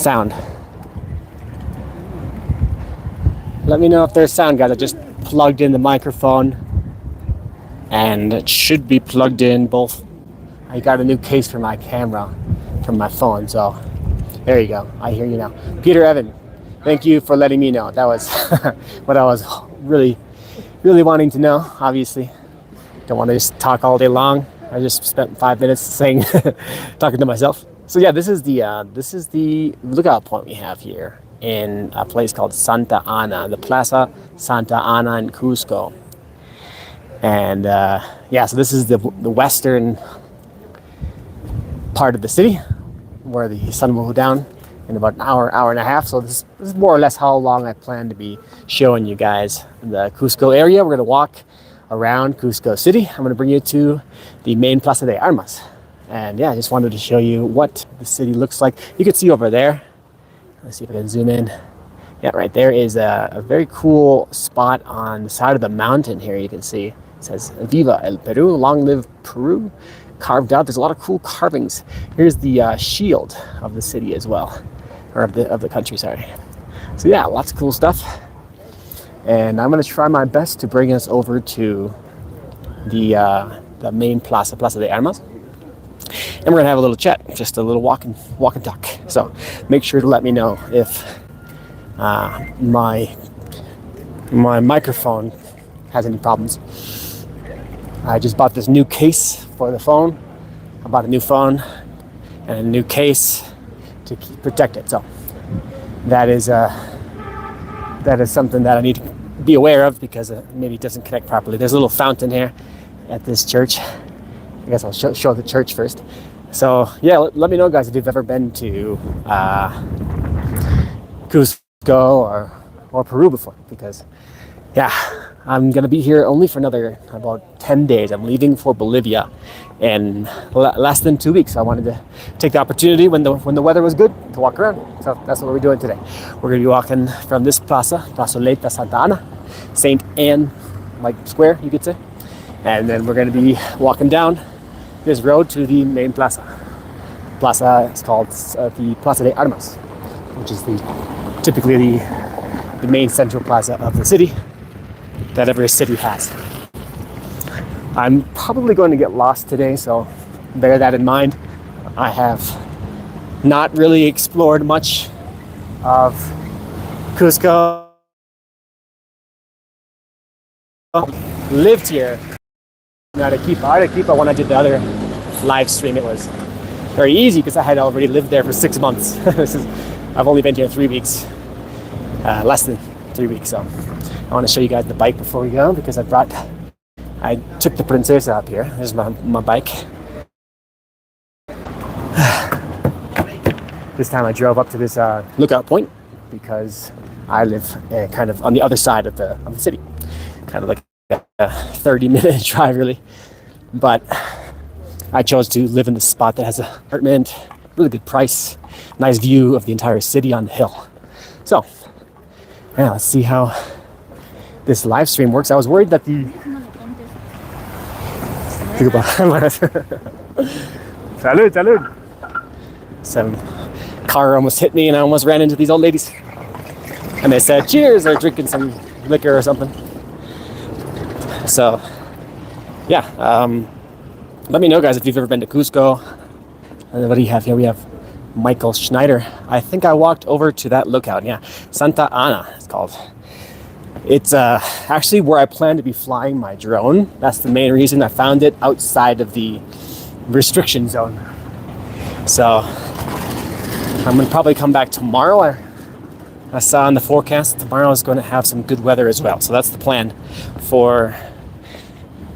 sound. Let me know if there's sound, guys. I just plugged in the microphone and it should be plugged in both. I got a new case for my camera from my phone, so there you go. I hear you now. Peter Evan, thank you for letting me know. That was what I was really wanting to know. Obviously, don't want to just talk all day long. I just spent 5 minutes saying, talking to myself. So yeah, this is the lookout point we have here in a place called Santa Ana, the Plaza Santa Ana in Cusco. And yeah, so this is the western part of the city where the sun will go down in about an hour and a half. So this is more or less how long I plan to be showing you guys the Cusco area. We're going to walk around Cusco City. I'm going to bring you to the main Plaza de Armas. And yeah, I just wanted to show you what the city looks like. You can see over there. Let's see if I can zoom in. Yeah, right there is a very cool spot on the side of the mountain here. You can see it says Viva el Peru, long live Peru, carved out. There's a lot of cool carvings. Here's the shield of the city as well, or of the country, sorry. So yeah, lots of cool stuff. And I'm going to try my best to bring us over to the main Plaza de Armas. And we're going to have a little chat, just a little walk and talk. So make sure to let me know if my microphone has any problems. I just bought this new case for the phone. I bought a new phone and a new case to protect it. So that is something that I need to be aware of because maybe it doesn't connect properly. There's a little fountain here at this church. I guess I'll show the church first. So yeah, let me know, guys, if you've ever been to Cusco or Peru before, because yeah, I'm gonna be here only for another about 10 days. I'm leaving for Bolivia in less than 2 weeks. I wanted to take the opportunity when the weather was good to walk around. So that's what we're doing today. We're gonna be walking from this plaza, Plazoleta Santa Ana, St. Anne, like square, you could say. And then we're gonna be walking down this road to the main plaza. Plaza is called the Plaza de Armas, which is typically the main central plaza of the city that every city has. I'm probably going to get lost today, so bear that in mind. I have not really explored much of Cusco. Lived here in Arequipa when I did the other live stream. It was very easy because I had already lived there for 6 months. I've only been here 3 weeks, less than 3 weeks. So I want to show you guys the bike before we go because I took the Princesa up here. Here's my bike. This time I drove up to this lookout point because I live kind of on the other side of the city, kind of like a 30-minute drive really. But I chose to live in this spot that has an apartment, really good price, nice view of the entire city on the hill. So yeah, let's see how this live stream works. I was worried that Salud. Some car almost hit me and I almost ran into these old ladies. And they said, cheers, they're drinking some liquor or something. So, yeah, let me know, guys, if you've ever been to Cusco. What do you have here? We have Michael Schneider. I think I walked over to that lookout. Yeah, Santa Ana, it's called. It's actually where I plan to be flying my drone. That's the main reason. I found it outside of the restriction zone. So I'm going to probably come back tomorrow. I saw in the forecast tomorrow is going to have some good weather as well. So that's the plan for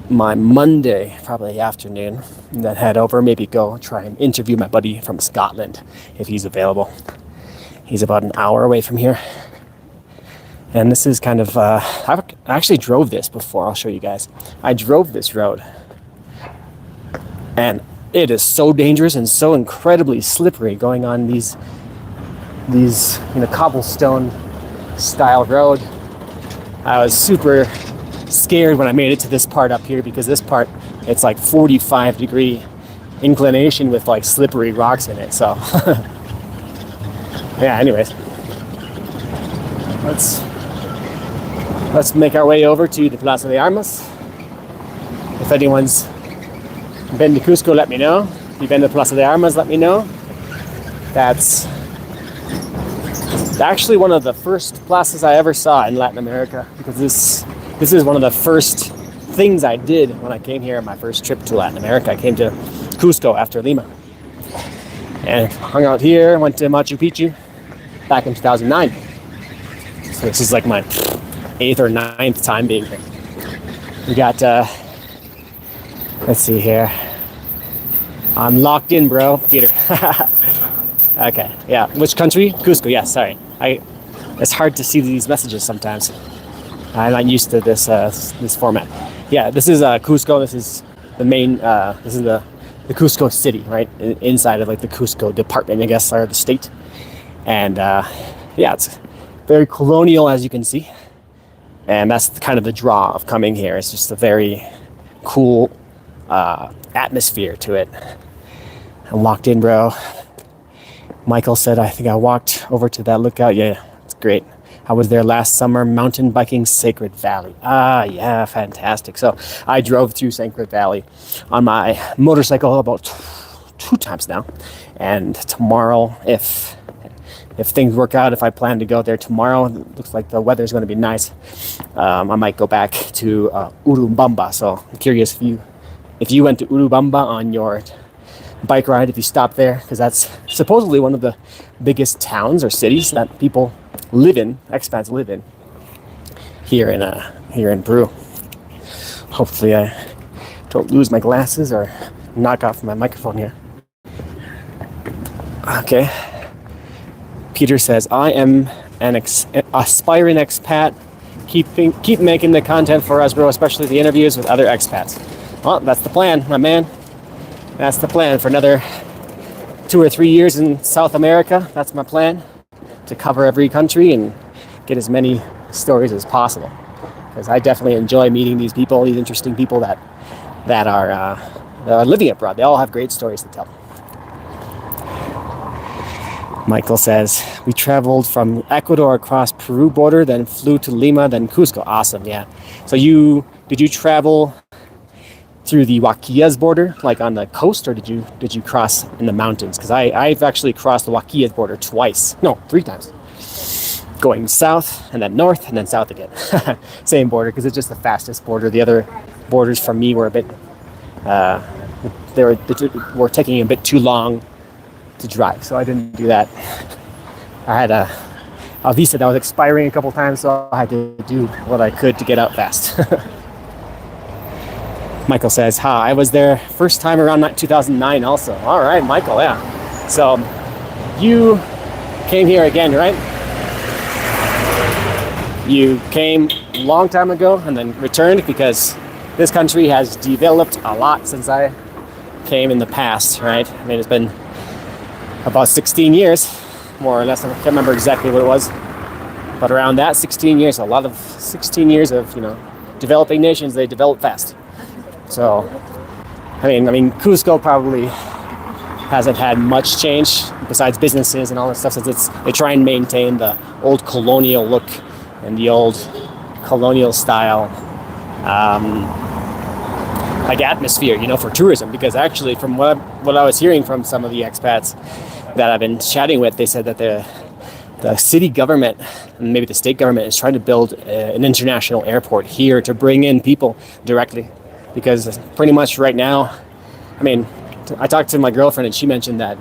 my Monday, probably afternoon. And then head over, maybe go try and interview my buddy from Scotland if he's available. He's about an hour away from here. And this is kind of, I actually drove this before. I'll show you guys. I drove this road. And it is so dangerous and so incredibly slippery going on these cobblestone style road. I was super scared when I made it to this part up here because this part, it's like 45-degree inclination with like slippery rocks in it. So Yeah, anyways, let's make our way over to the Plaza de Armas. If anyone's been to Cusco, let me know. If you've been to Plaza de Armas, let me know. That's actually one of the first plazas I ever saw in Latin America, because this is one of the first things I did when I came here on my first trip to Latin America. I came to Cusco after Lima and hung out here, went to Machu Picchu back in 2009. So this is like my 8th or 9th time being here. We got, let's see here. I'm locked in, bro, Peter. Okay, yeah. Which country? Cusco, yeah, sorry. It's hard to see these messages sometimes. I'm not used to this this format. Yeah, this is Cusco. This is the main, this is the Cusco city, right? Inside of like the Cusco department, I guess, or the state. And yeah, it's very colonial, as you can see. And that's kind of the draw of coming here. It's just a very cool atmosphere to it. I'm locked in, bro. Michael said, I think I walked over to that lookout. Yeah, it's great. I was there last summer, mountain biking Sacred Valley. Ah, yeah, fantastic. So I drove through Sacred Valley on my motorcycle about 2 times now. And tomorrow, if things work out, if I plan to go there tomorrow, it looks like the weather's going to be nice. I might go back to Urubamba. So I'm curious if you went to Urubamba on your bike ride, if you stopped there, because that's supposedly one of the biggest towns or cities that people live in, expats live in here in Peru. Hopefully I don't lose my glasses or knock off my microphone here. Okay. Peter says, I am an aspiring expat. Keep making the content for us, bro, especially the interviews with other expats. Well, that's the plan, my man. That's the plan for another 2 or 3 years in South America. That's my plan, to cover every country and get as many stories as possible. Because I definitely enjoy meeting these people, these interesting people that are living abroad. They all have great stories to tell. Michael says, we traveled from Ecuador across Peru border, then flew to Lima, then Cusco. Awesome, yeah. So did you travel through the Huaquillas border, like on the coast, or did you cross in the mountains? Because I've actually crossed the Huaquillas border 3 times. Going south, and then north, and then south again. Same border, because it's just the fastest border. The other borders from me were a bit, they were taking a bit too long to drive, so I didn't do that. I had a visa that was expiring a couple times, so I had to do what I could to get out fast. Michael says, I was there first time around 2009 also. All right, Michael, yeah. So you came here again, right? You came a long time ago and then returned, because this country has developed a lot since I came in the past, right? I mean, it's been about 16 years, more or less. I can't remember exactly what it was, but around that 16 years, a lot of 16 years of, developing nations, they develop fast. So, I mean, Cusco probably hasn't had much change besides businesses and all that stuff, since they try and maintain the old colonial look and the old colonial style, like atmosphere, for tourism. Because actually, from what I was hearing from some of the expats that I've been chatting with, they said that the city government and maybe the state government is trying to build an international airport here to bring in people directly. Because pretty much right now, I mean, I talked to my girlfriend and she mentioned that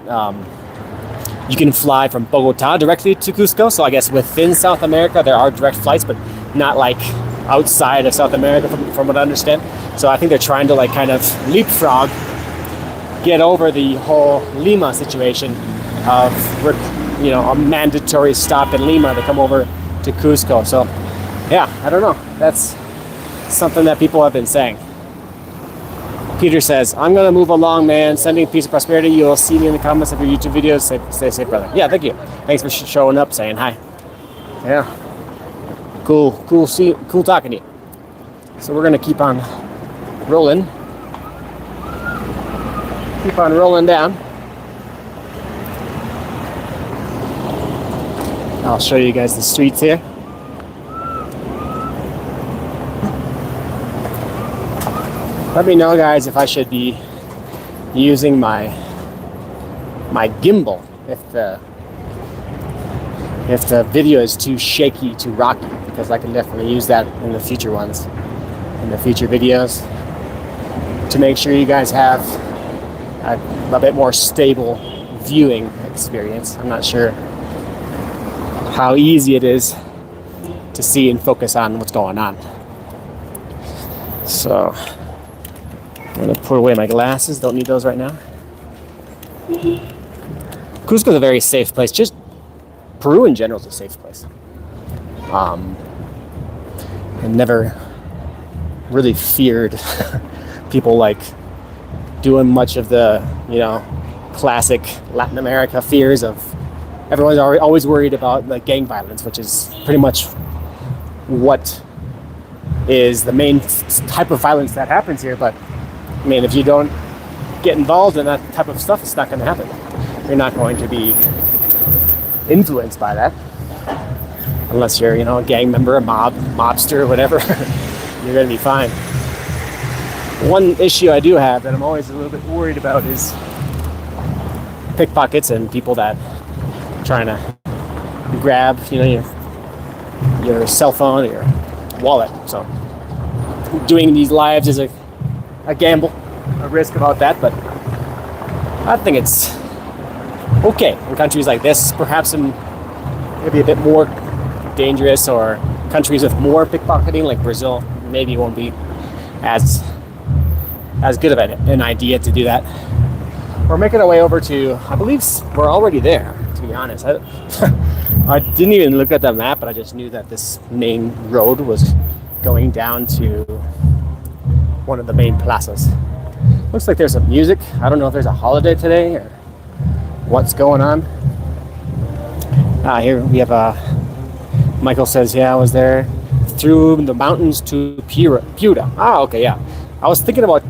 you can fly from Bogota directly to Cusco. So I guess within South America, there are direct flights, but not like outside of South America from what I understand. So I think they're trying to like kind of leapfrog, get over the whole Lima situation of, a mandatory stop in Lima to come over to Cusco. So yeah, I don't know. That's something that people have been saying. Peter says, I'm going to move along, man. Sending peace and prosperity. You'll see me in the comments of your YouTube videos. Stay safe, brother. Yeah, thank you. Thanks for showing up, saying hi. Yeah. Cool talking to you. So we're going to keep on rolling. Keep on rolling down. I'll show you guys the streets here. Let me know, guys, if I should be using my gimbal if the video is too shaky, too rocky, because I can definitely use that in the future ones, in the future videos, to make sure you guys have a bit more stable viewing experience. I'm not sure how easy it is to see and focus on what's going on. So I'm gonna put away my glasses, don't need those right now. Cusco is a very safe place. Just Peru in general is a safe place. I never really feared people like doing much of the, classic Latin America fears of everyone's always worried about like gang violence, which is pretty much what is the main type of violence that happens here. But I mean, if you don't get involved in that type of stuff, it's not going to happen. You're not going to be influenced by that unless you're, a gang member, a mobster, or whatever. You're going to be fine. One issue I do have that I'm always a little bit worried about is pickpockets and people that are trying to grab, your cell phone or your wallet. So doing these lives is a gamble, a risk about that, but I think it's okay in countries like this. Perhaps in maybe a bit more dangerous, or countries with more pickpocketing like Brazil, maybe won't be as good of an idea to do that. We're making our way over to, I believe we're already there, to be honest. I didn't even look at the map, but I just knew that this main road was going down to one of the main plazas. Looks like there's some music. I don't know if there's a holiday today or what's going on. Here we have Michael says, yeah, I was there through the mountains to Piura. Okay, yeah. I was thinking about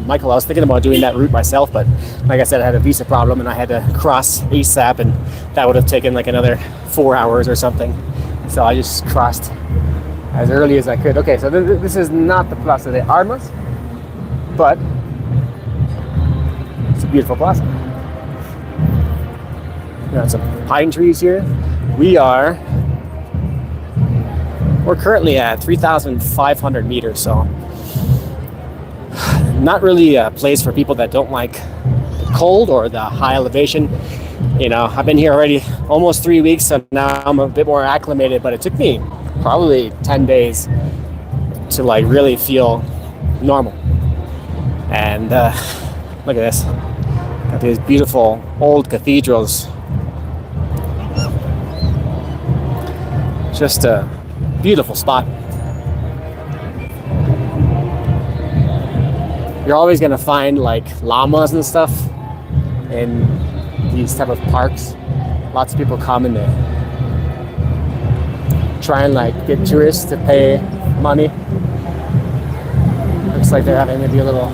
Michael, I was thinking about doing that route myself, but like I said, I had a visa problem and I had to cross ASAP, and that would have taken like another 4 hours or something. So I just crossed as early as I could. Okay, so this is not the Plaza de Armas, but it's a beautiful plaza. Got some pine trees here. We're currently at 3,500 meters, so not really a place for people that don't like the cold or the high elevation. I've been here already almost 3 weeks, so now I'm a bit more acclimated, but it took me probably 10 days to like really feel normal. And look at this. Got these beautiful old cathedrals. Just a beautiful spot. You're always gonna find like llamas and stuff in these type of parks. Lots of people come and they try and like get tourists to pay money. Looks like they're having maybe a little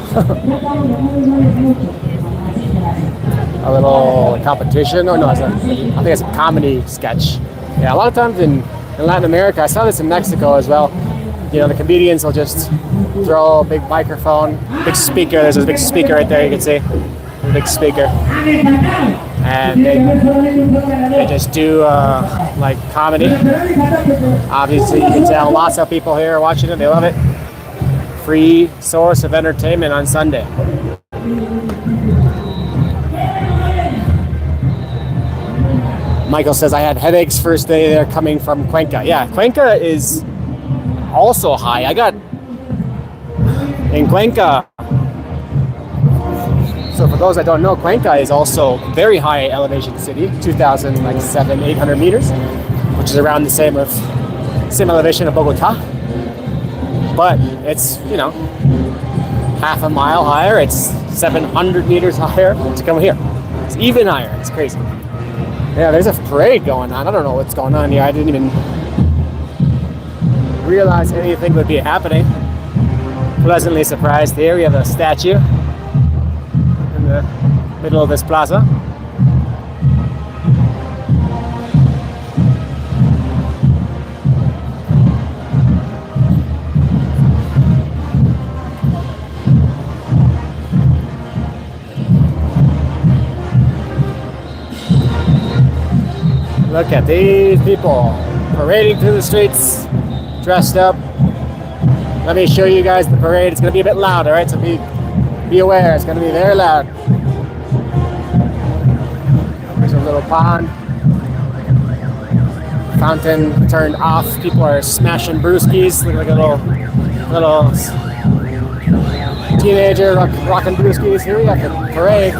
a little competition. Oh no, I think it's a comedy sketch. Yeah, a lot of times in Latin America, I saw this in Mexico as well. The comedians will just throw a big microphone, big speaker. There's a big speaker right there, you can see. A big speaker. And they just do like comedy. Obviously, you can tell lots of people here are watching it. They love it. Free source of entertainment on Sunday. Michael says, I had headaches first day there coming from Cuenca. Yeah, Cuenca is also high. I got in Cuenca. So for those that don't know, Cuenca is also very high elevation city, 2,800 meters, which is around the same elevation of Bogota. But it's, half a mile higher. It's 700 meters higher to come here. It's even higher. It's crazy. Yeah, there's a parade going on. I don't know what's going on here. I didn't even realize anything would be happening. Pleasantly surprised here. We have a statue in the middle of this plaza. Look at these people parading through the streets, dressed up. Let me show you guys the parade. It's going to be a bit loud, all right? So be aware. It's going to be very loud. There's a little pond. Fountain turned off. People are smashing brewskis. Look like a little teenager rocking brewskis. Here we got the parade.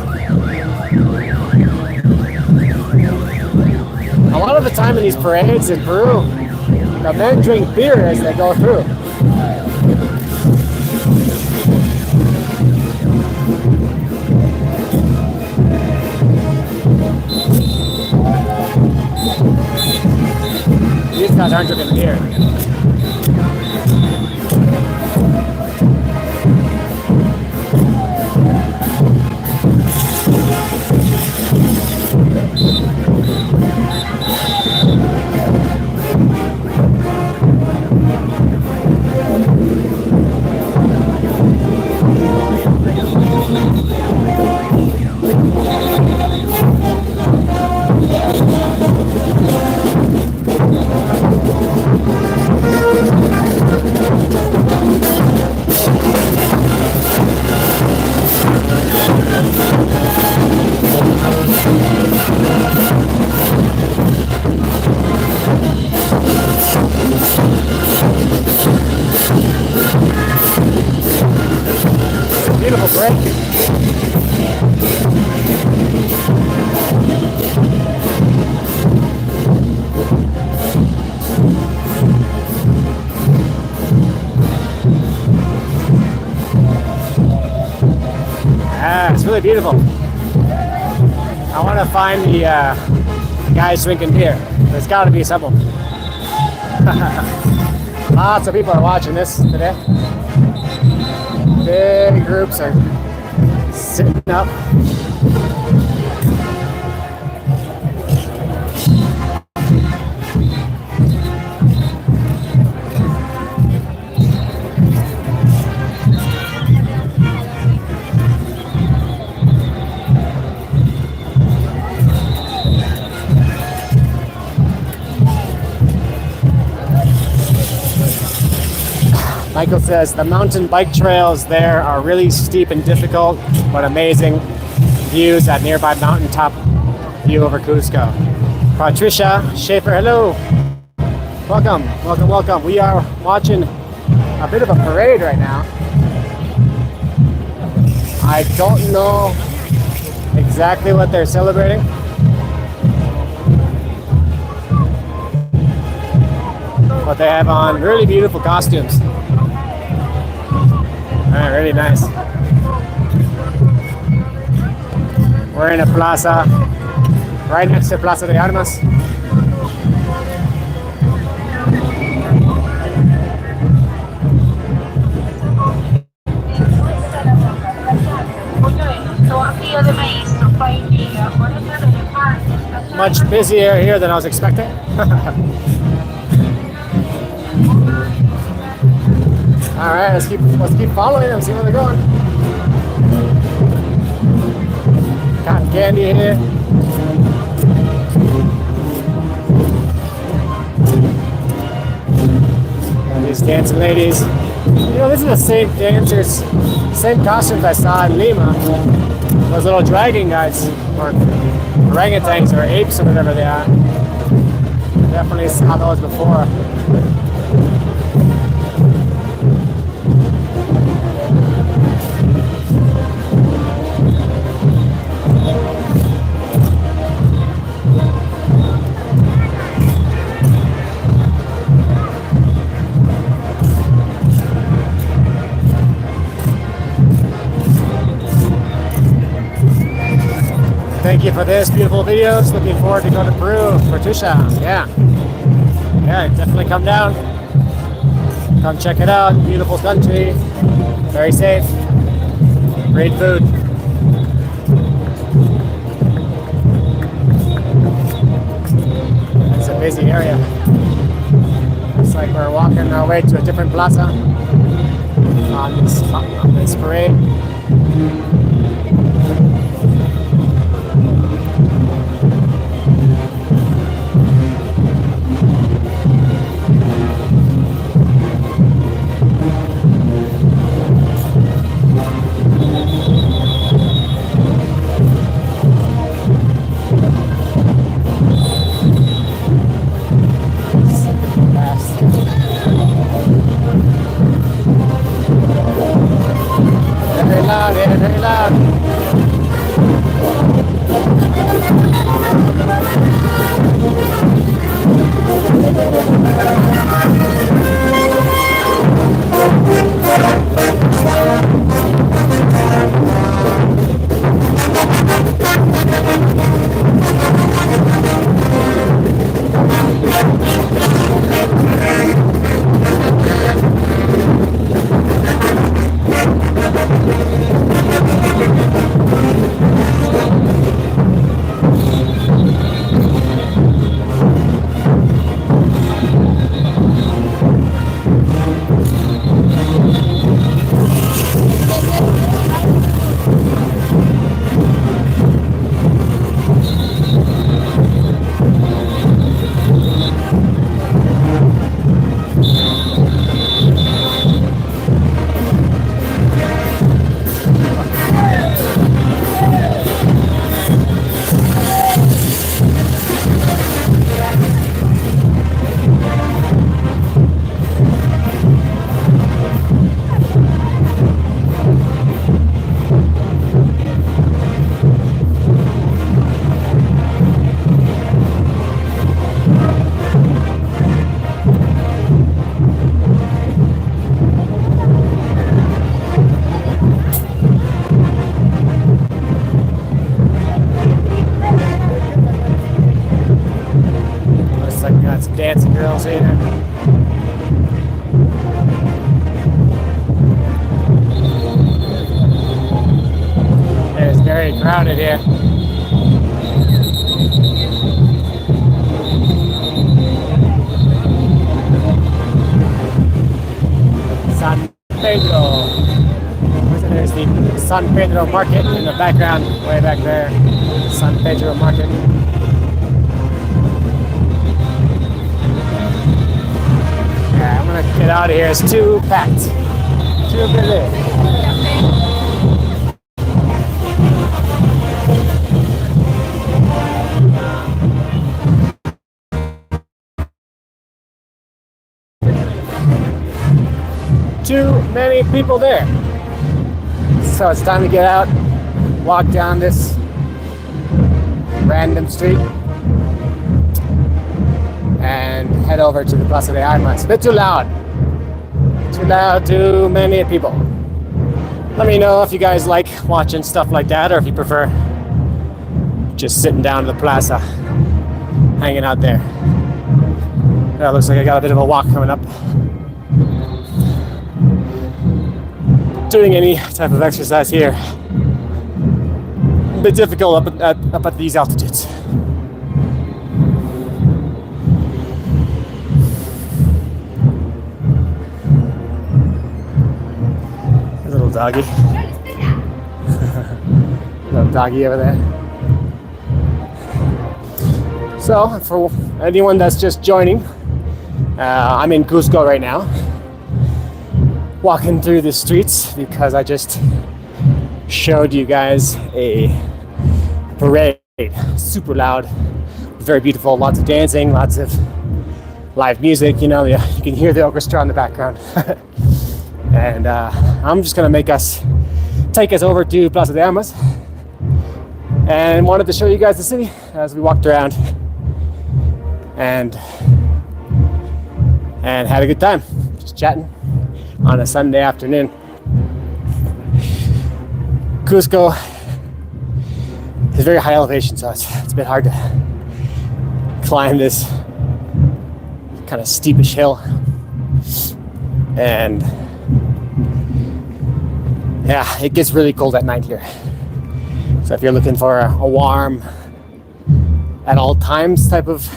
A lot of the time in these parades in Peru, the men drink beer as they go through. These guys aren't drinking beer. Beautiful break. It's really beautiful. I want to find the guys drinking beer. There's got to be someone. Lots of people are watching this today. Big groups are sitting up. Michael says the mountain bike trails there are really steep and difficult, but amazing views at nearby mountaintop view over Cusco. Patricia Schaefer, hello. Welcome, welcome, welcome. We are watching a bit of a parade right now. I don't know exactly what they're celebrating. But they have on really beautiful costumes. Really nice. We're in a plaza right next to Plaza de Armas. Much busier here than I was expecting. All right, let's keep following them, see where they're going. Cotton candy here. And these dancing ladies. You know, this is the same dancers, same costumes I saw in Lima. Those little dragon guys, or orangutans, or apes, or whatever they are. Definitely saw those before. Thank you for this beautiful videos. Looking forward to going to Peru. Patricia, yeah, definitely come down. Come check it out. Beautiful country, very safe, great food. It's a busy area. Looks like we're walking our way to a different plaza on this parade. girls here. It's very crowded here. San Pedro. There's the San Pedro Market in the background, way back there. San Pedro Market. Yeah, I'm gonna get out of here. It's too packed. Too busy. Too many people there. So it's time to get out, walk down this random street, and head over to the Plaza de Armas. It's a bit too loud. Too loud, too many people. Let me know if you guys like watching stuff like that, or if you prefer just sitting down at the plaza, hanging out there. That looks like I got a bit of a walk coming up. Doing any type of exercise here, a bit difficult up at these altitudes. A little doggy. Little doggy over there. So, for anyone that's just joining, I'm in Cusco right now. Walking through the streets because I just showed you guys a parade, super loud, very beautiful, lots of dancing, lots of live music, you know, you can hear the orchestra in the background. And I'm just gonna take us over to Plaza de Armas, and wanted to show you guys the city as we walked around and had a good time, just chatting on a Sunday afternoon. Cusco is very high elevation, so it's a bit hard to climb this kind of steepish hill. And yeah, it gets really cold at night here. So if you're looking for a warm at all times type of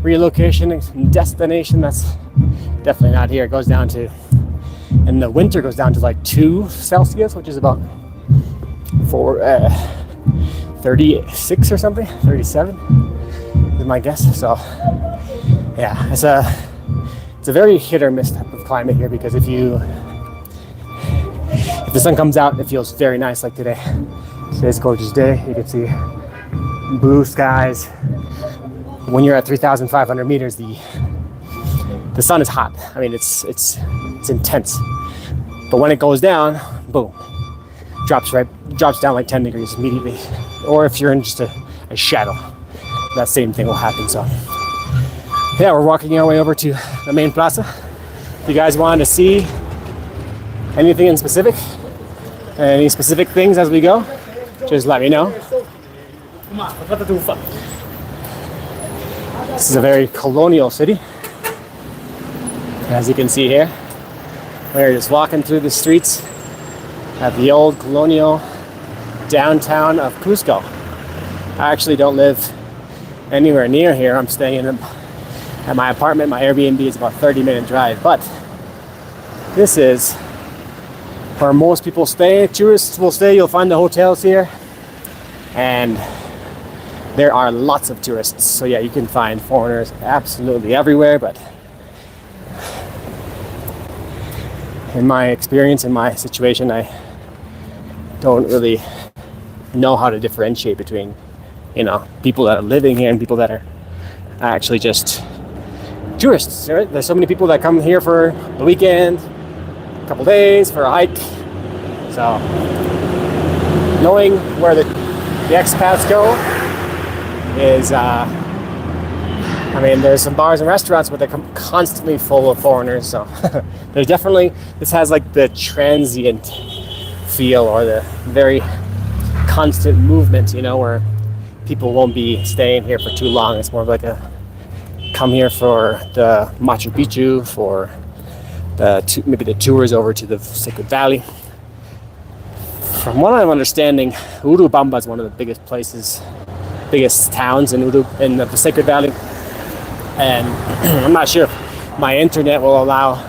relocation and destination, that's definitely not here. It goes down to, in the winter, goes down to like 2 Celsius, which is about 36 or something, 37 is my guess. So yeah, it's a very hit or miss type of climate here, because if the sun comes out, it feels very nice like today. Today's a gorgeous day. You can see blue skies. When you're at 3,500 meters, the sun is hot. I mean, it's intense. But when it goes down, boom, drops down like 10 degrees immediately. Or if you're in just a shadow, that same thing will happen. So yeah, we're walking our way over to the main plaza. If you guys wanted to see anything in specific, any specific things as we go, just let me know. This is a very colonial city. As you can see here, we're just walking through the streets at the old colonial downtown of Cusco. I actually don't live anywhere near here. I'm staying at my apartment. My Airbnb is about a 30-minute drive, but this is where most people stay. Tourists will stay. You'll find the hotels here, and there are lots of tourists. So yeah, you can find foreigners absolutely everywhere, but in my experience, in my situation, I don't really know how to differentiate between, people that are living here and people that are actually just tourists. Right? There's so many people that come here for the weekend, a couple days, for a hike. So knowing where the expats go is, there's some bars and restaurants, but they're constantly full of foreigners. So there's definitely, this has like the transient feel, or the very constant movement, where people won't be staying here for too long. It's more of like come here for the Machu Picchu, for maybe the tours over to the Sacred Valley. From what I'm understanding, Urubamba is one of the biggest towns in the Sacred Valley, and I'm not sure if my internet will allow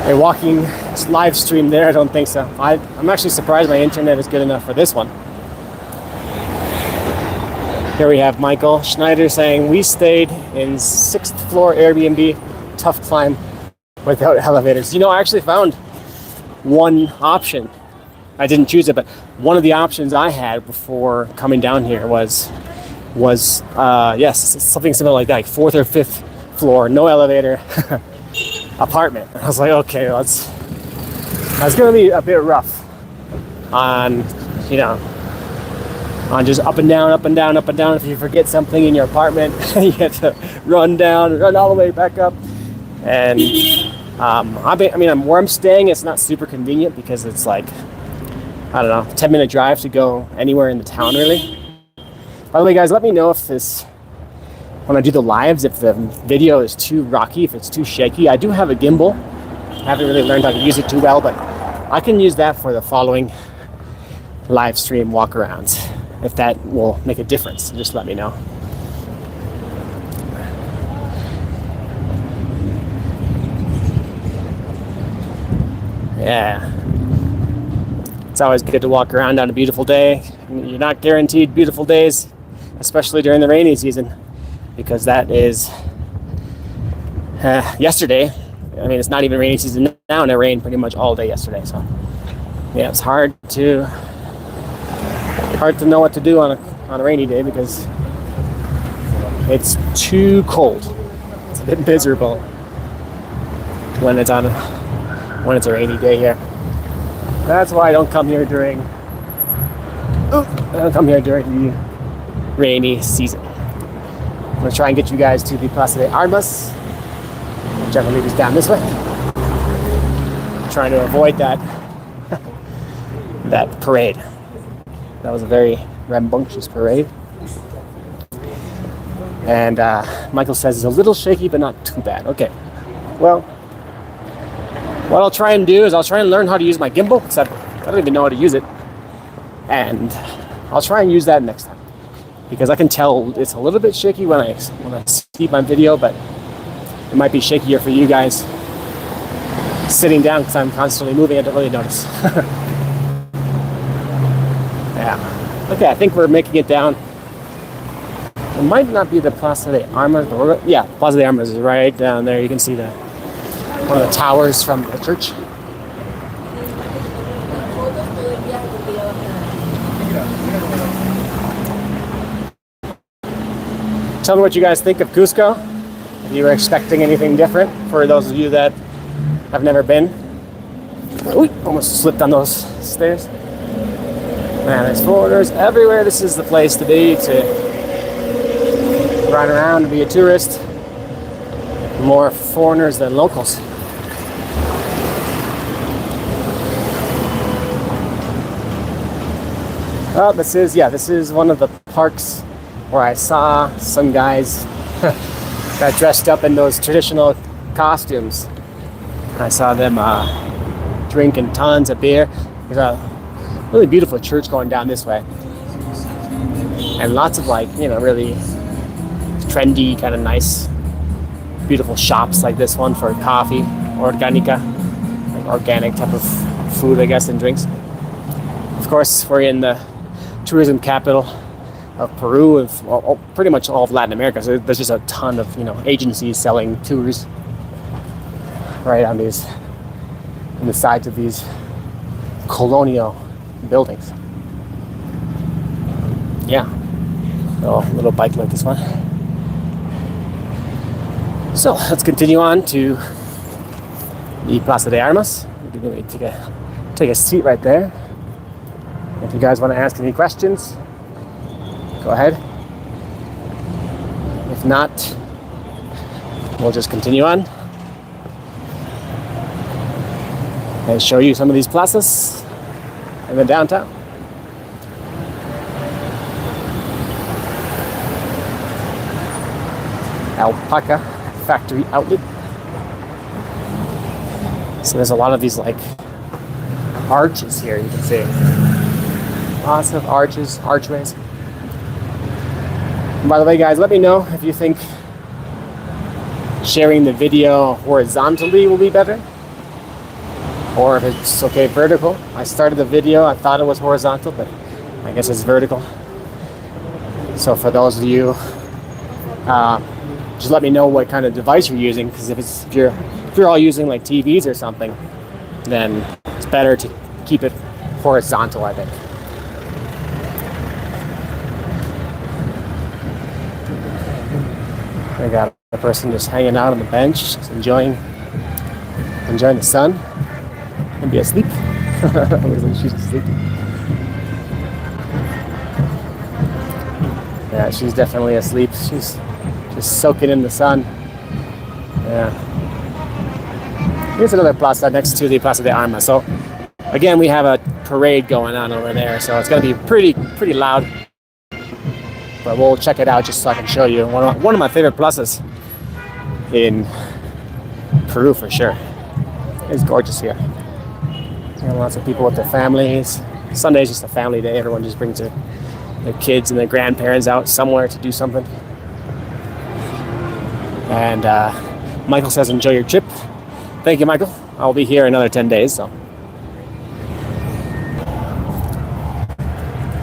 a walking live stream there. I don't think so. I'm actually surprised my internet is good enough for this one. Here we have Michael Schneider saying, we stayed in 6th floor Airbnb, tough climb without elevators. You know, I actually found one option. I didn't choose it, but one of the options I had before coming down here was yes, something similar like that, like 4th or 5th floor, no elevator apartment. And I was like, okay, that's going to be a bit rough on, you know, on just up and down, up and down, up and down. If you forget something in your apartment, you have to run down, run all the way back up. And where I'm staying, it's not super convenient because it's like, I don't know, 10-minute drive to go anywhere in the town, really. By the way, guys, let me know if when I do the lives, if the video is too rocky, if it's too shaky. I do have a gimbal. I haven't really learned how to use it too well, but I can use that for the following live stream walkarounds. If that will make a difference, just let me know. Yeah. It's always good to walk around on a beautiful day. You're not guaranteed beautiful days, especially during the rainy season, because that is yesterday. I mean, it's not even rainy season now, and it rained pretty much all day yesterday. So, yeah, it's hard to know what to do on a rainy day because it's too cold. It's a bit miserable when it's a rainy day here. That's why I don't come here during the rainy season. I'm gonna try and get you guys to the Plaza de Armas, which I believe is down this way. I'm trying to avoid that parade. That was a very rambunctious parade. And Michael says it's a little shaky, but not too bad. Okay. Well, what I'll try and do is I'll try and learn how to use my gimbal, because I don't even know how to use it. And I'll try and use that next time, because I can tell it's a little bit shaky when I see my video, but it might be shakier for you guys sitting down because I'm constantly moving. I don't really notice. Yeah. Okay, I think we're making it down. It might not be the Plaza de Armas, but Plaza de Armas is right down there. You can see one of the towers from the church. Tell me what you guys think of Cusco. If you were expecting anything different, for those of you that have never been. Ooh, almost slipped on those stairs. Man, there's foreigners everywhere. This is the place to be, to run around and be a tourist. More foreigners than locals. Oh, this is one of the parks where I saw some guys got dressed up in those traditional costumes. I saw them drinking tons of beer. There's a really beautiful church going down this way. And lots of really trendy, kind of nice, beautiful shops like this one for coffee, organica, like organic type of food, I guess, and drinks. Of course, we're in the tourism capital of Peru, and pretty much all of Latin America. So there's just a ton of agencies selling tours right on the sides of these colonial buildings. Yeah, little bike like this one. So let's continue on to the Plaza de Armas. We're going to take a seat right there. If you guys want to ask any questions, go ahead. If not, we'll just continue on and show you some of these plazas in the downtown. alpaca factory outlet. So there's a lot of these like arches here, you can see. Lots of arches, archways. And by the way, guys, let me know if you think sharing the video horizontally will be better, or if it's okay vertical. I started the video, I thought it was horizontal, but I guess it's vertical. So for those of you, just let me know what kind of device you're using, because if you're all using like TVs or something, then it's better to keep it horizontal, I think. I got a person just hanging out on the bench, just enjoying the sun. Maybe asleep. Looks like she's asleep. Yeah, she's definitely asleep. She's just soaking in the sun. Yeah. Here's another plaza next to the Plaza de Armas. So again, we have a parade going on over there, so it's going to be pretty loud. But we'll check it out just so I can show you one of my favorite plazas in Peru for sure. It's gorgeous here. Lots of people with their families. Sunday's just a family day. Everyone just brings their kids and their grandparents out somewhere to do something. And Michael says, enjoy your trip. Thank you, Michael. I'll be here another 10 days. So.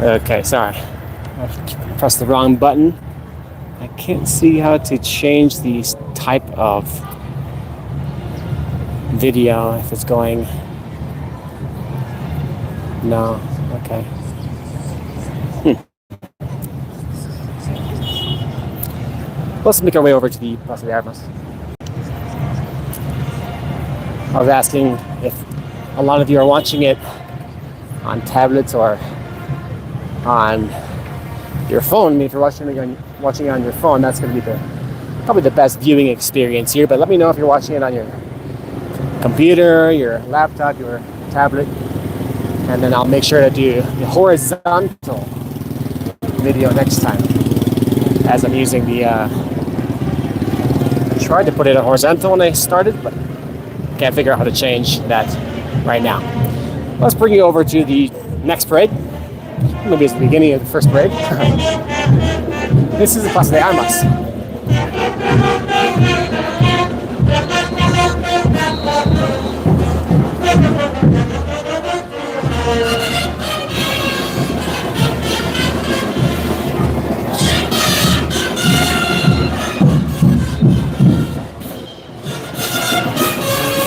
Okay, sorry. I pressed the wrong button. I can't see how to change the type of video if it's going. No, okay. Let's make our way over to the Plaza de Armas. I was asking if a lot of you are watching it on tablets or on your phone. I mean, if you're watching it on your phone, that's going to be probably the best viewing experience here. But let me know if you're watching it on your computer, your laptop, your tablet, and then I'll make sure to do the horizontal video next time. As I'm using the, I tried to put it on horizontal when I started, but can't figure out how to change that right now. Let's bring you over to the next parade. Maybe it's the beginning of the first parade. This is the Plaza de Armas.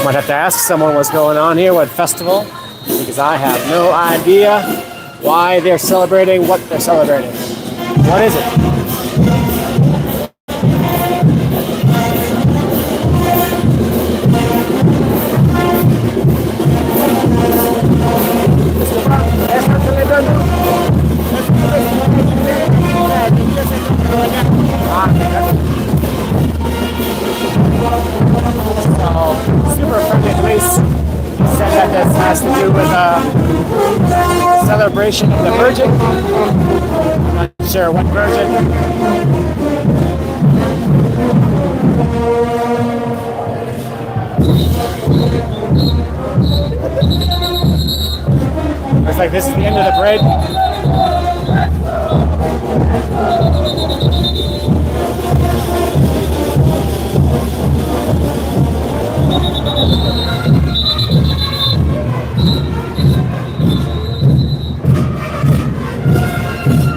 Might have to ask someone what's going on here, what festival, because I have no idea why they're celebrating what they're celebrating. What is it? Super friendly place. Said that this has to do with celebration of the Virgin. Not sure what Virgin. Looks like this is the end of the parade.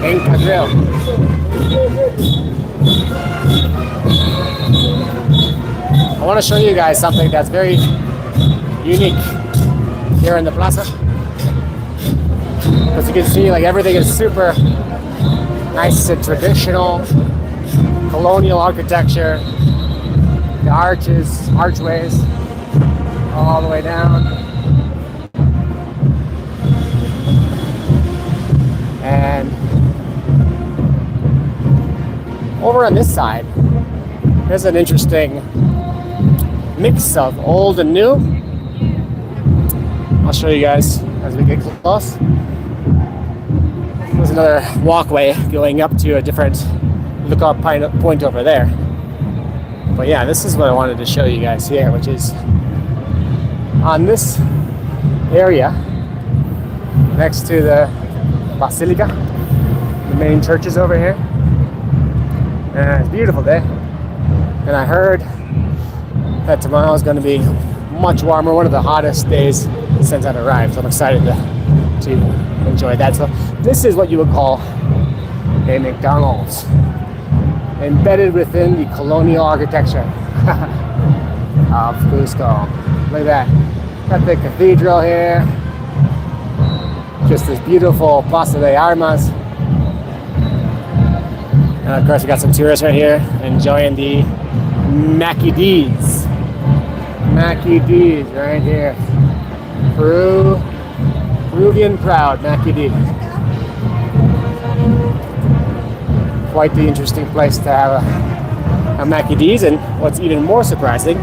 Inca grill. I want to show you guys something that's very unique here in the plaza. As you can see, like everything is super nice and traditional, colonial architecture. The arches, archways, all the way down. And over on this side, there's an interesting mix of old and new. I'll show you guys as we get close. There's another walkway going up to a different lookout point over there. But yeah, this is what I wanted to show you guys here, which is on this area next to the Basilica, the main church is over here. And it's a beautiful day. And I heard that tomorrow is going to be much warmer, one of the hottest days since I've arrived. So I'm excited to enjoy that. So this is what you would call a McDonald's, embedded within the colonial architecture of Cusco. Look at that. Got the cathedral here. Just this beautiful Plaza de Armas. And of course we got some tourists right here enjoying the Mackie D's. Mackie D's right here. Peruvian proud Mackie D. Quite the interesting place to have a Mackie D's, and what's even more surprising,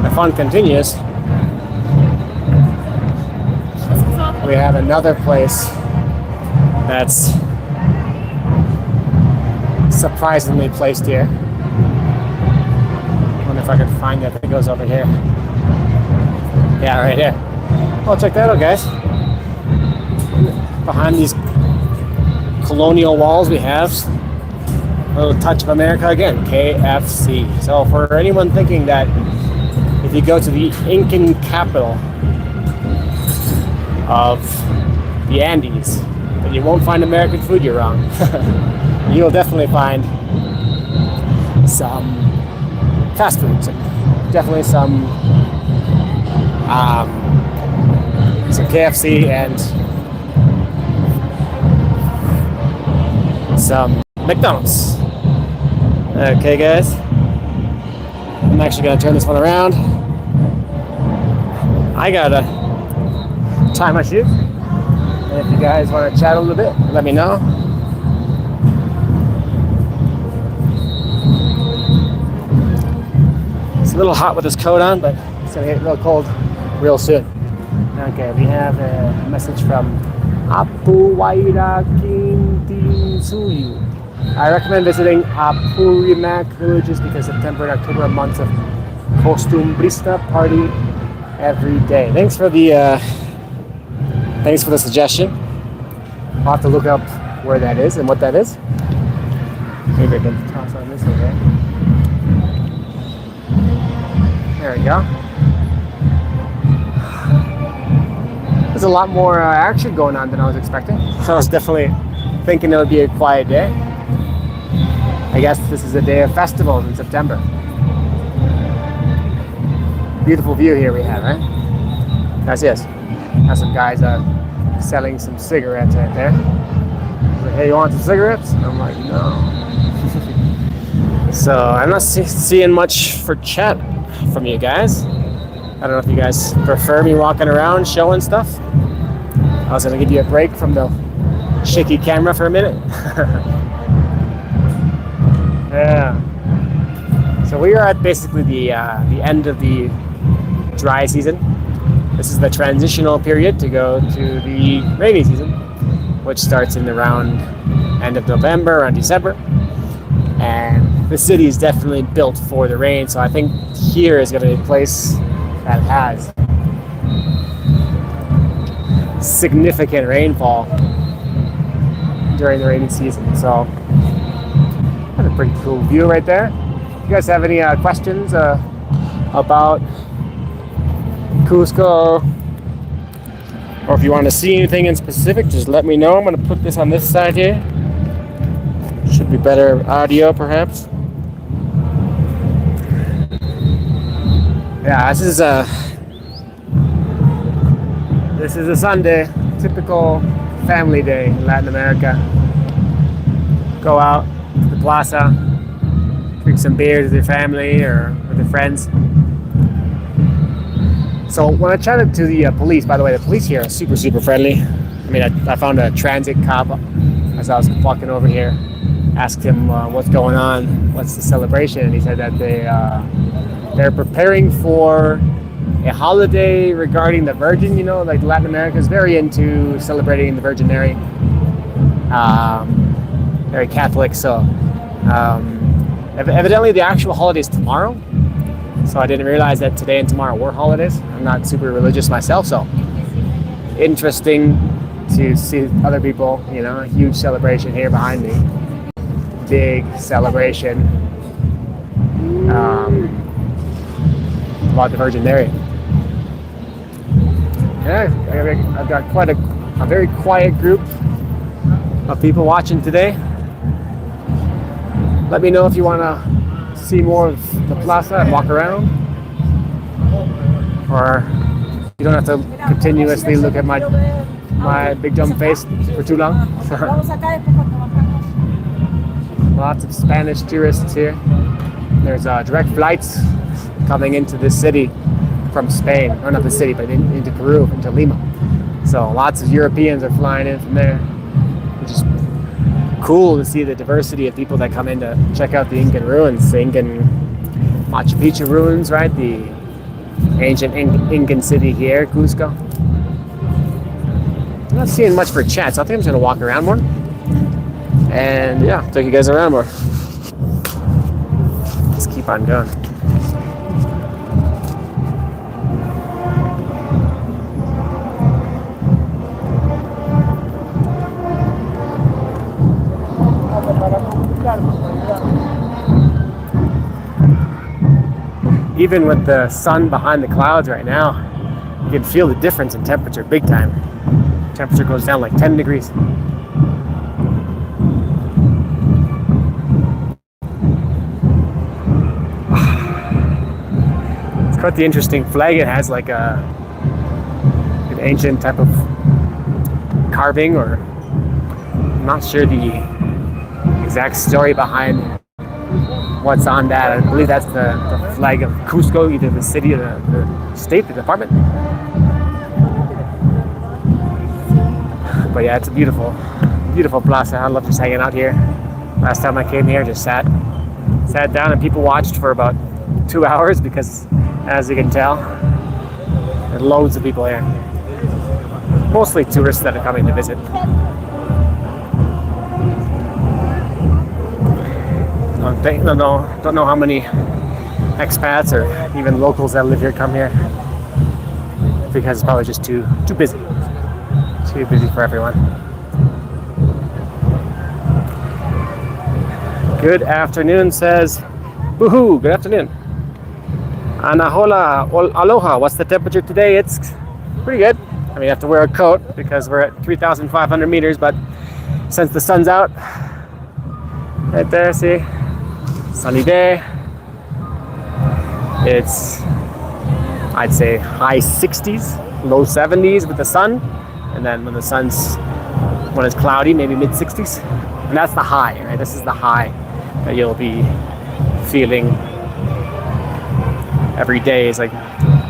the fun continues. We have another place that's surprisingly placed here. I wonder if I can find it. I think it goes over here. Yeah, right here. Oh, check that out, guys. Behind these colonial walls we have a little touch of America again, KFC. So for anyone thinking that if you go to the Incan capital of the Andes, that you won't find American food, you're wrong. You'll definitely find some fast foods, definitely some KFC and some McDonald's. Okay, guys, I'm actually gonna turn this one around. I gotta tie my shoes, and if you guys want to chat a little bit, let me know. It's a little hot with this coat on, but it's gonna get real cold real soon. Okay, we have a message from Apuwaira Kintinsuyu. I recommend visiting Apurimac villages because September and October are months of costumbrista party every day. Thanks for the suggestion. I'll have to look up where that is and what that is. Maybe I can toss on this over. There we go. There's a lot more action going on than I was expecting. I was definitely thinking it would be a quiet day. I guess this is a day of festivals in September. Beautiful view here we have, right? That's yes. Got some guys selling some cigarettes right there. Like, hey, you want some cigarettes? I'm like, no. So I'm not seeing much for chat from you guys. I don't know if you guys prefer me walking around showing stuff. I was gonna give you a break from the shaky camera for a minute. Yeah. So we are at basically the end of the dry season. This is the transitional period to go to the rainy season, which starts in around end of November, around December. And the city is definitely built for the rain, so I think here is going to be a place that has significant rainfall during the rainy season. So that's a pretty cool view right there. You guys have any questions about Cusco, or if you want to see anything in specific, just let me know. I'm going to put this on this side here. Should be better audio, perhaps. Yeah, this is a Sunday, typical family day in Latin America. Go out to the Plaza, drink some beers with your family or with your friends. So when I chatted to the police, by the way, the police here are super, super friendly. I mean, I found a transit cop as I was walking over here, asked him what's going on, what's the celebration, and he said that they're preparing for a holiday regarding the Virgin. You know, like Latin America is very into celebrating the Virgin Mary, very Catholic, so Evidently, the actual holiday is tomorrow, so I didn't realize that today and tomorrow were holidays. I'm not super religious myself, so interesting to see other people. You know, a huge celebration here behind me. Big celebration about the Virgin Mary. Yeah, I've got quite a very quiet group of people watching today. Let me know if you want to see more of the plaza and walk around, or you don't have to continuously look at my big dumb face for too long. Lots of Spanish tourists here. There's direct flights coming into this city from Spain, or not the city, but into Peru, into Lima. So lots of Europeans are flying in from there, which is cool to see the diversity of people that come in to check out the Incan ruins, the Incan Machu Picchu ruins, right? The ancient Incan city here, Cusco. I'm not seeing much for chat, so I think I'm just gonna walk around more. And yeah, take you guys around more. Let's keep on going. Even with the sun behind the clouds right now, you can feel the difference in temperature big time. Temperature goes down like 10 degrees. It's quite the interesting flag. It has like an ancient type of carving, or I'm not sure the exact story behind what's on that. I believe that's the flag of Cusco, either the city or the state, the department. But yeah, it's a beautiful plaza. I love just hanging out here. Last time I came here, just sat down and people watched for about 2 hours because, as you can tell, there are loads of people here. Mostly tourists that are coming to visit. Don't know how many expats or even locals that live here come here, because it's probably just too busy for everyone. Good afternoon, says Boohoo. Good afternoon. Anahola, aloha. What's the temperature today? It's pretty good. I mean, you have to wear a coat because we're at 3,500 meters, but since the sun's out, right there, see? Sunny day. It's, I'd say, high 60s, low 70s with the sun, and then when it's cloudy, maybe mid 60s, and that's the high, right? This is the high that you'll be feeling every day. Is like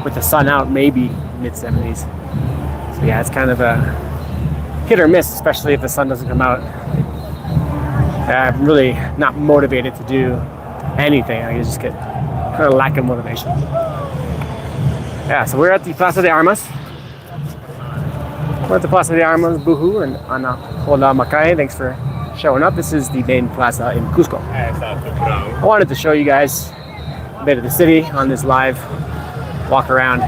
with the sun out, maybe mid 70s. So yeah, it's kind of a hit or miss, especially if the sun doesn't come out. I'm really not motivated to do anything. I just get kind of lack of motivation. Yeah, so we're at the Plaza de Armas. We're at the Plaza de Armas, Boohoo, and Ana Hola Makai. Thanks for showing up. This is the main plaza in Cusco. I wanted to show you guys a bit of the city on this live walk around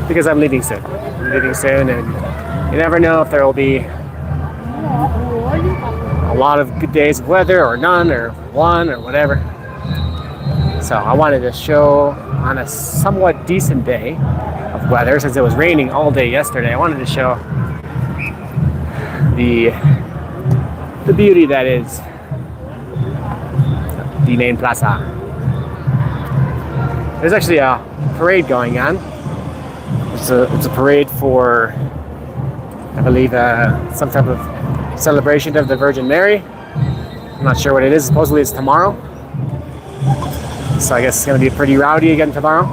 because I'm leaving soon. And you never know if there will be a lot of good days of weather or none or one or whatever. So I wanted to show on a somewhat decent day of weather, since it was raining all day yesterday. I wanted to show the beauty that is the main plaza. There's actually a parade going on. It's a parade for, I believe, some type of celebration of the Virgin Mary. I'm not sure what it is. Supposedly it's tomorrow. So I guess it's going to be pretty rowdy again tomorrow.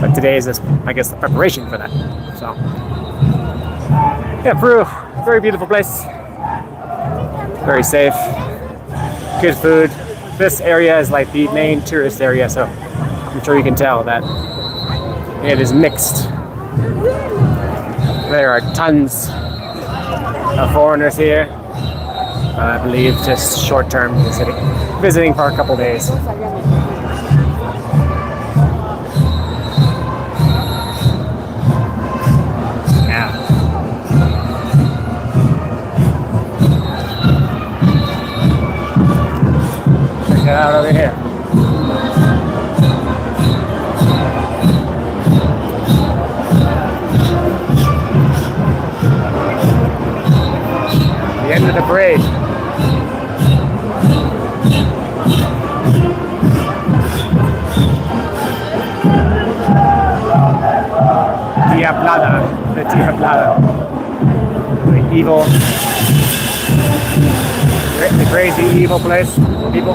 But today is, I guess, the preparation for that. So, yeah, Peru, very beautiful place. Very safe. Good food. This area is like the main tourist area, so I'm sure you can tell that it is mixed. There are tons of foreigners here. I believe just short-term visiting for a couple days. Yeah. Check it out over here. The end of the parade. The Plaza. The evil, the crazy evil place, people.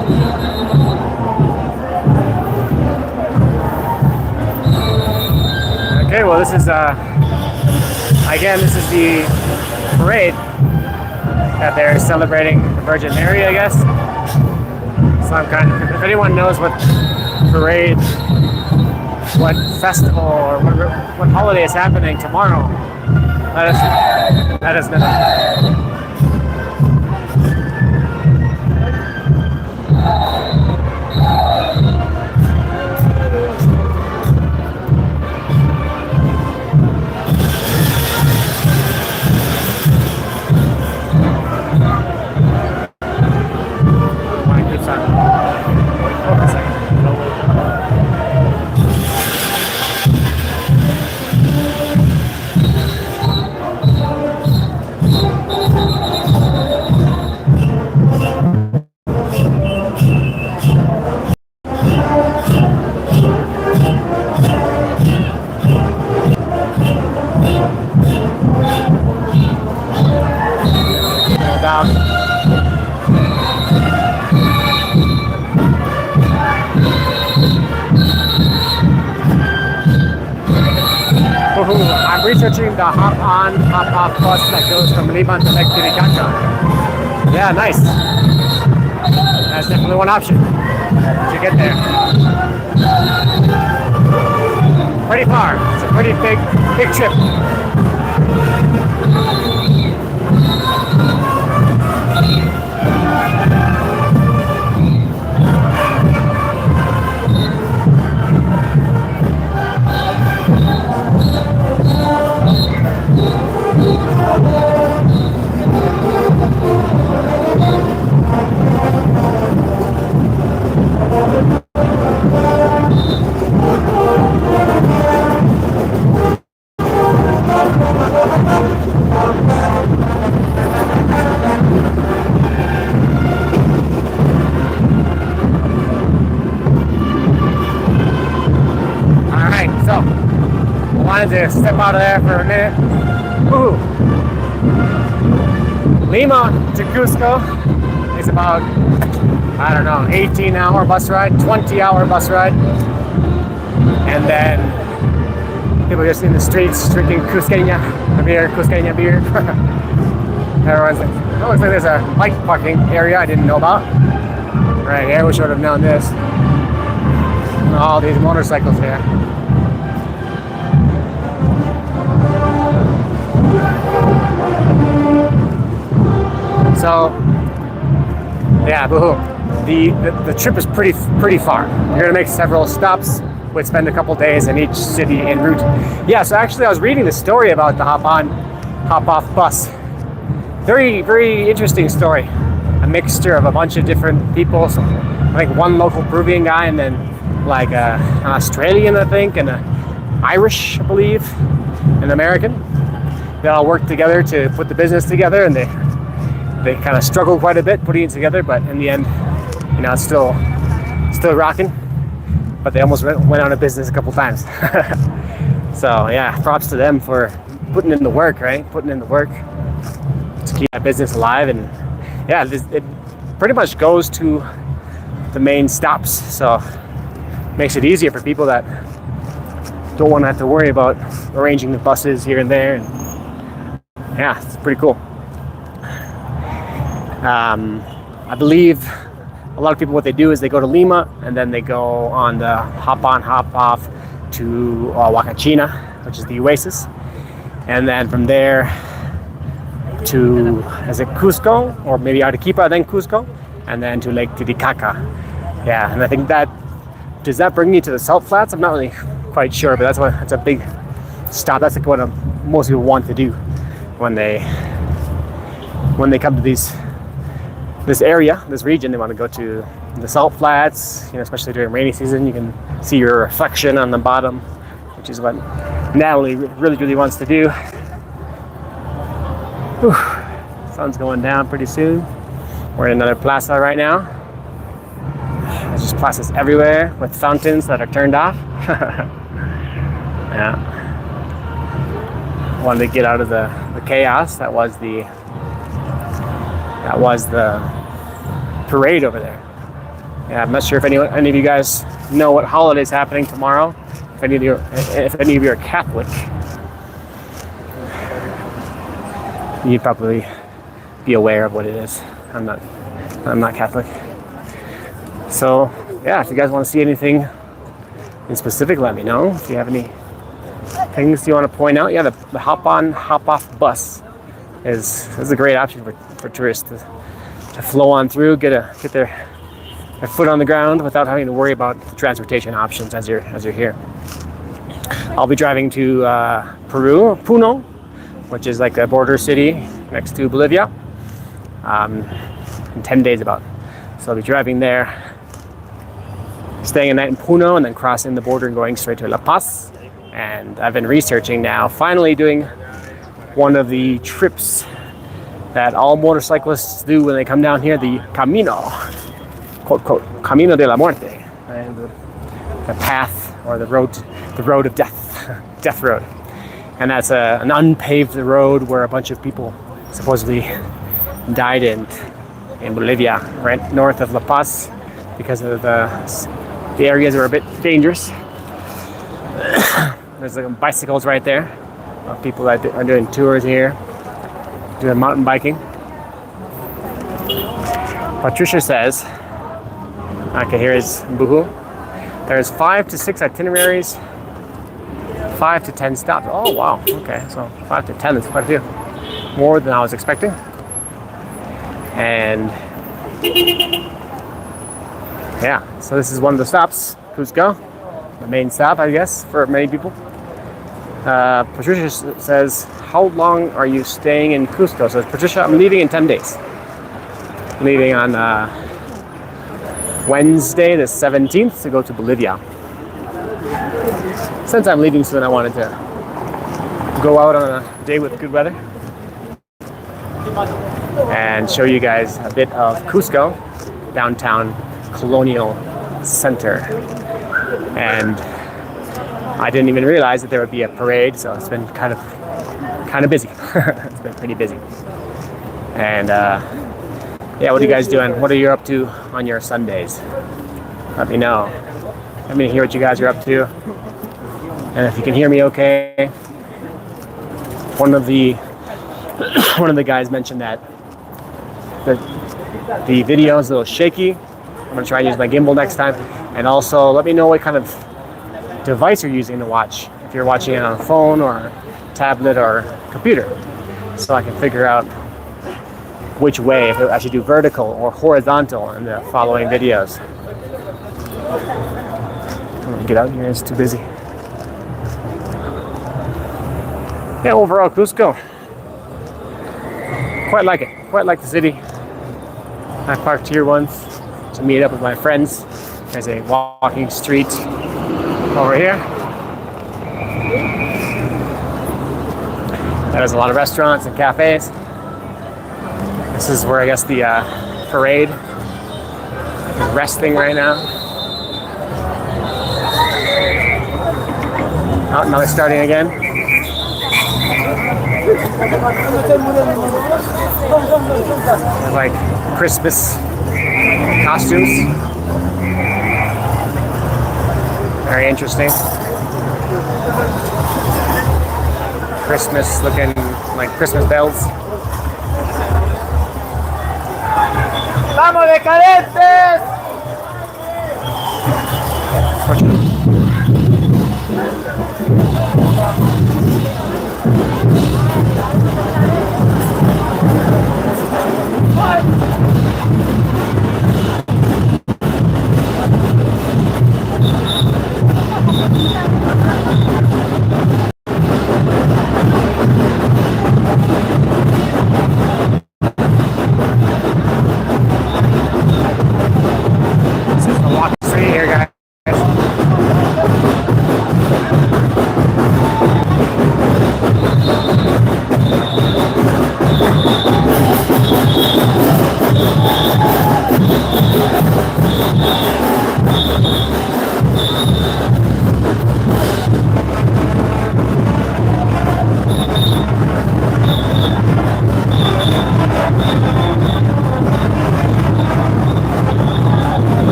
Okay, well this is again, this is the parade that they're celebrating the Virgin Mary, I guess. Some kind of, if anyone knows what parade, what festival, or what holiday is happening tomorrow, let us know. I'm researching the hop-on, hop-off bus that goes from Lima to Lake Titicaca. Yeah, nice. That's definitely one option to get there. Pretty far. It's a pretty big trip. To step out of there for a minute. Ooh. Lima to Cusco is about, I don't know, 18-hour bus ride, 20-hour bus ride. And then people just in the streets drinking Cusqueña beer. Everyone's like, oh, looks like there's a bike parking area I didn't know about. Right here, we should have known this. All these motorcycles here. So, yeah, the trip is pretty far. You're gonna make several stops. We'd spend a couple days in each city en route. Yeah, so actually I was reading the story about the hop-on, hop-off bus. Very interesting story. A mixture of a bunch of different people. So, I think one local Peruvian guy, and then like an Australian, I think, and an Irish, I believe, an American. They all worked together to put the business together, and they kind of struggled quite a bit putting it together, but in the end, you know, it's still rocking. But they almost went out of business a couple times. So yeah, props to them for putting in the work, right? Putting in the work to keep that business alive. And yeah, it pretty much goes to the main stops, so makes it easier for people that don't want to have to worry about arranging the buses here and there. And yeah, it's pretty cool. I believe a lot of people, what they do is they go to Lima and then they go on the hop-on, hop-off to Huacachina, which is the oasis. And then from there, to, is it Cusco? Or maybe Arequipa, then Cusco, and then to Lake Titicaca. Yeah, and I think that, does that bring me to the salt flats? I'm not really quite sure, but that's a big stop. That's like what most people want to do when they come to this area, this region. They want to go to the salt flats, especially during rainy season. You can see your reflection on the bottom, which is what Natalie really wants to do. Whew. Sun's going down pretty soon. We're in another plaza right now. There's just plazas everywhere with fountains that are turned off. Yeah. Wanted to get out of the chaos that was the parade over there. Yeah, I'm not sure if any of you guys know what holiday is happening tomorrow. If any of you are Catholic, you'd probably be aware of what it is. I'm not Catholic. So yeah, if you guys want to see anything in specific, let me know. If you have any things you want to point out, yeah, the hop on, hop off bus is a great option for tourists to flow on through, get their foot on the ground without having to worry about the transportation options as you're here. I'll be driving to Peru, Puno, which is like a border city next to Bolivia, in 10 days about. So I'll be driving there, staying a night in Puno, and then crossing the border and going straight to La Paz. And I've been researching now, finally doing one of the trips that all motorcyclists do when they come down here, the Camino, quote, quote, Camino de la Muerte, and the path or the road of death, death road. And that's an unpaved road where a bunch of people supposedly died in Bolivia, right north of La Paz, because of the areas are a bit dangerous. There's like bicycles right there. People that are doing tours here, doing mountain biking. Patricia says, okay, here is Buhu. There's 5 to 6 itineraries, 5 to 10 stops. Oh wow, okay, so 5 to 10 is quite a few. More than I was expecting. And yeah, so this is one of the stops, Cusco, the main stop, I guess, for many people. Patricia says, how long are you staying in Cusco? So Patricia, I'm leaving in 10 days. Leaving on Wednesday the 17th to go to Bolivia. Since I'm leaving soon, I wanted to go out on a day with good weather and show you guys a bit of Cusco, downtown colonial center. And I didn't even realize that there would be a parade, so it's been kind of busy. It's been pretty busy. And yeah, what are you guys doing? What are you up to on your Sundays? Let me know. Let me hear what you guys are up to. And if you can hear me okay. One of the guys mentioned that the video is a little shaky. I'm gonna try and use my gimbal next time. And also let me know what kind of device you're using to watch. If you're watching it on a phone or tablet or computer, so I can figure out which way, if I should do vertical or horizontal in the following videos. I'm gonna get out here, it's too busy. Yeah, overall Cusco, quite like it, quite like the city. I parked here once to meet up with my friends. There's a walking street over here. There's a lot of restaurants and cafes. This is where I guess the parade is resting right now. Oh, now it's starting again. There's like Christmas costumes. Very interesting. Christmas looking like Christmas bells. ¡Vamos decadentes!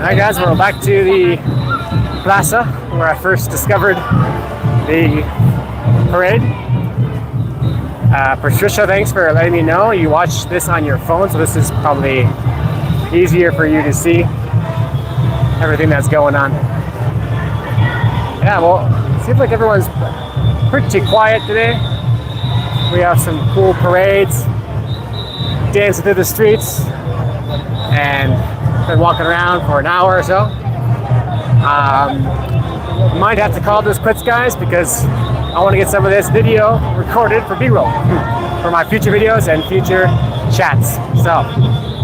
Alright guys, we're back to the Plaza where I first discovered the parade. Patricia, thanks for letting me know. You watch this on your phone, so this is probably easier for you to see everything that's going on. Yeah, well, it seems like everyone's pretty quiet today. We have some cool parades, dancing through the streets, and been walking around for an hour or so. Might have to call this quits, guys, because I want to get some of this video recorded for B-roll for my future videos and future chats. So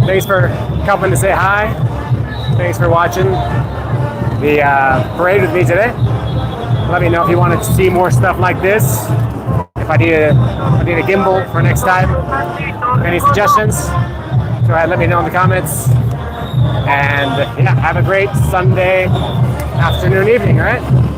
thanks for coming to say hi. Thanks for watching the parade with me today. Let me know if you want to see more stuff like this. If I need a gimbal for next time. Any suggestions? Go ahead, let me know in the comments. And yeah, have a great Sunday afternoon, evening, all right?